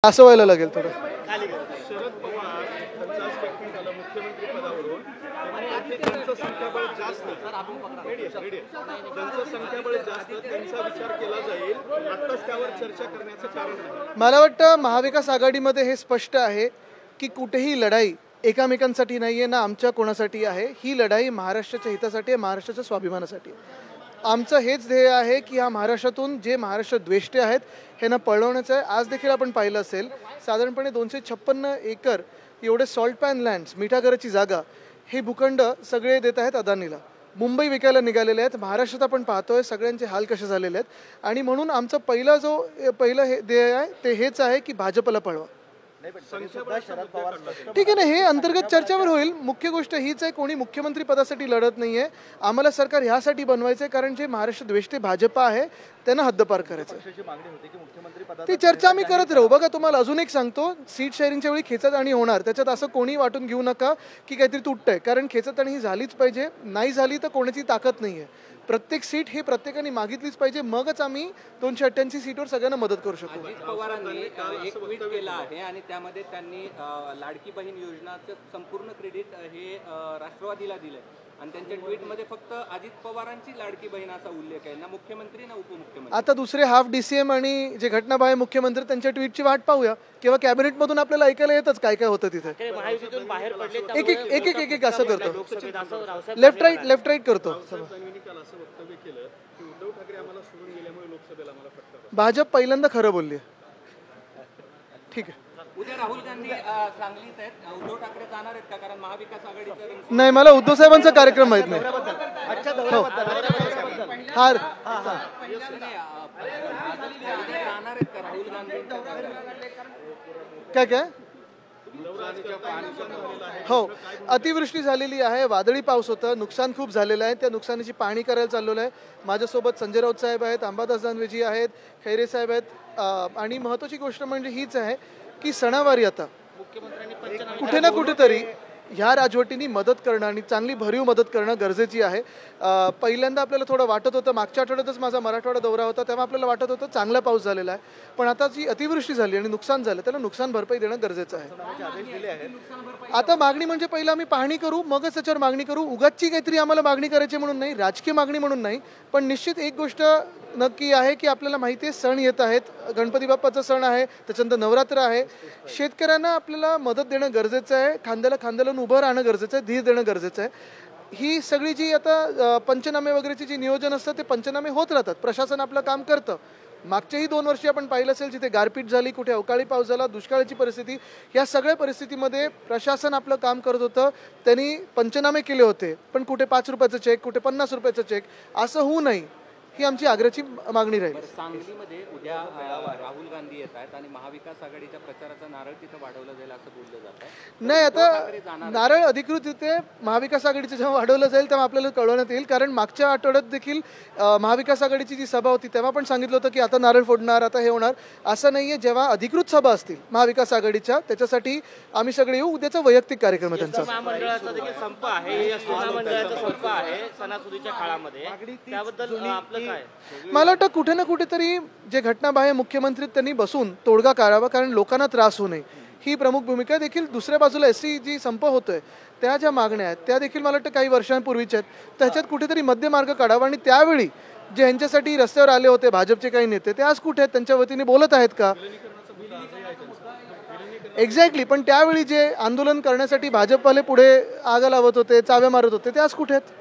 असं व्हायला लागेल थोडं. शरद पवार त्यांचा स्टेटमेंट आलं मुख्यमंत्री पदावरून त्यांचं संख्याबळ जास्त त्यांचं संख्याबळ जास्त त्यांचा विचार केला जाईल आत्ताच त्यावर चर्चा करण्याचं कारण नाही. मला वाटतं महाविकास आघाडीमध्ये हे स्पष्ट आहे की कुठेही लढाई एकामेकांसाठी नाहीये ना आमच्या कोणासाठी आहे. ही लढाई महाराष्ट्राच्या हितासाठी आहे, महाराष्ट्राच्या स्वाभिमानासाठी. आमचं हेच ध्येय आहे की ह्या महाराष्ट्रातून जे महाराष्ट्र द्वेष्टे आहेत हे ना पळवण्याचं आहे. आज देखील आपण पाहिलं असेल साधारणपणे 256 एकर एवढे सॉल्ट पॅन लँड्स मिठागराची जागा हे भूखंड सगळे देत आहेत अदानीला. मुंबई विकायला निघालेले आहेत. महाराष्ट्रात आपण पाहतोय सगळ्यांचे हाल कसे झालेले आहेत आणि म्हणून आमचं पहिलं हे ध्येय आहे ते हेच आहे की भाजपला पळवा. ठीक आहे ना, हे अंतर्गत चर्चेवर होईल. मुख्य गोष्ट हीच आहे कोणी मुख्यमंत्री पदासाठी लढत नाहीये. आम्हाला सरकार ह्यासाठी बनवायचं आहे कारण जे महाराष्ट्र द्वेष्टे भाजपा आहे त्यांना हद्दपार करायचं. ती चर्चा आम्ही करत राहू. बघा तुम्हाला अजून एक सांगतो, सीट शेअरिंगच्या वेळी खेचताणी होणार, त्याच्यात असं कोणी वाटून घेऊ नका की काहीतरी तुटतंय, कारण खेचताणी ही झालीच पाहिजे. नाही झाली तर कोणाची ताकद नाहीये. प्रत्येक सीट ही प्रत्येकाने मागितलीच पाहिजे, मगच आम्ही 288 सीटवर सगळ्यांना मदत करू शकतो. अजित पवारांनी एक ट्विट केलं आहे आणि त्यामध्ये त्यांनी लाडकी बहीण योजनाचं संपूर्ण क्रेडिट हे राष्ट्रवादीला दिलंय आणि त्यांच्या ट्विटमध्ये फक्त अजित पवारांची लाडकी बहीण असा उल्लेख आहे, ना मुख्यमंत्री ना उपमुख्यमंत्री. आता दुसरे हाफ DCM आणि जे घटनाबाह्य मुख्यमंत्री त्यांच्या ट्विटची वाट पाहूया किंवा कॅबिनेटमधून आपल्याला ऐकायला येतच काय काय होतं तिथे. एक एक असं करतो, लेफ्ट राईट करतो. भाजप पहिल्यांदा खरं बोलली. ठीक आहे. उद्या राहुल गांधी सांगलीत आहेत, उद्धव ठाकरे जाणार आहेत का? कारण महाविकास आघाडीचं नाही, मला उद्धव साहेबांचा कार्यक्रम माहित नाही. हार जाणार आहेत का राहुल गांधी? काय काय हो, अतिवृष्टी झालेली आहे, वादळी पाऊस होता, नुकसान खूप झालेलं आहे. त्या नुकसानीची पाहणी करायला चाललेलं आहे. माझ्यासोबत संजय राऊत साहेब आहेत, अंबादास दानवेजी आहेत, खैरे साहेब आहेत. आणि महत्त्वाची गोष्ट म्हणजे हीच आहे की सणावारी आता कुठे ना कुठेतरी ह्या राजवटींनी मदत करणं आणि चांगली भरीव मदत करणं गरजेची आहे. पहिल्यांदा आपल्याला थोडं वाटत होतं, मागच्या आठवड्यातच माझा मराठवाडा दौरा होता तेव्हा आपल्याला वाटत होतं चांगला पाऊस झालेला आहे, पण आता जी अतिवृष्टी झाली आणि नुकसान झालं त्याला नुकसान भरपाई देणं गरजेचं आहे. आता मागणी म्हणजे पहिलं आम्ही पाहणी करू, मगच त्याच्यावर मागणी करू. उगाचची काहीतरी आम्हाला मागणी करायची म्हणून नाही, राजकीय मागणी म्हणून नाही. पण निश्चित एक गोष्ट नक्की आहे की आपल्याला माहिती आहे सण येत आहेत, गणपती बाप्पाचा सण आहे, त्याच्यानंतर नवरात्र आहे. शेतकऱ्यांना आपल्याला मदत देणं गरजेचं आहे, खांद्याला खांद्याला उभं राहणं गरजेचं आहे, धीर देणं गरजेचं आहे. ही सगळी जी आता पंचनामे वगैरेची जी नियोजन असतं ते पंचनामे होत राहतात, प्रशासन आपलं काम करतं. मागच्याही 2 वर्षी आपण पाहिलं असेल जिथे गारपीट झाली, कुठे अवकाळी पाऊस झाला, दुष्काळाची परिस्थिती, या सगळ्या परिस्थितीमध्ये प्रशासन आपलं काम करत होतं. त्यांनी पंचनामे केले होते, पण कुठे 5 रुपयाचं चेक, कुठे 50 रुपयाचं चेक, असं होऊ नये ही आमची आग्रहाची मागणी राहील. सांगलीमध्ये उद्या राहुल गांधी येत आहेत आणि महाविकास आघाडीच्या प्रचाराचा नारळ तिथं वाढवलं जाईल असं बोललं जात आहे. नाही, आता नारळ अधिकृत तिथे महाविकास आघाडीचं जेव्हा वाढवलं जाईल तेव्हा आपल्याला कळवण्यात येईल. कारण मागच्या आठवड्यात देखील महाविकास आघाडीची जी सभा होती तेव्हा पण सांगितलं होतं की आता नारळ फोडणार, आता हे होणार. असं नाहीये. जेव्हा अधिकृत सभा असतील महाविकास आघाडीच्या त्याच्यासाठी आम्ही सगळे येऊ. उद्याचा वैयक्तिक कार्यक्रम आहे त्यांचा. महामंडळाचा देखील संप आहे, महामंडळाचा संप आहे सणासुदीच्या काळामध्ये, त्याबद्दल आपलं काय? मला वाटतं कुठे ना कुठेतरी जे घटनाबाह्य मुख्यमंत्री त्यांनी बसून तोडगा काढावा, कारण लोकांना त्रास होऊ नये ही प्रमुख भूमिका आहे. देखील दुसऱ्या बाजूला SC जी संप होतोय त्या ज्या मागण्या आहेत त्या देखील मला वाटतं काही वर्षांपूर्वीच्या आहेत. त्याच्यात कुठेतरी मध्यमार्ग काढावा आणि त्यावेळी जे ह्यांच्यासाठी रस्त्यावर आले होते भाजपचे काही नेते ते आज कुठे आहेत, त्यांच्या वतीने बोलत आहेत का? एक्झॅक्टली. पण त्यावेळी जे आंदोलन करण्यासाठी भाजपवाले पुढे आग लावत होते, चाव्या मारत होते, ते आज कुठे आहेत?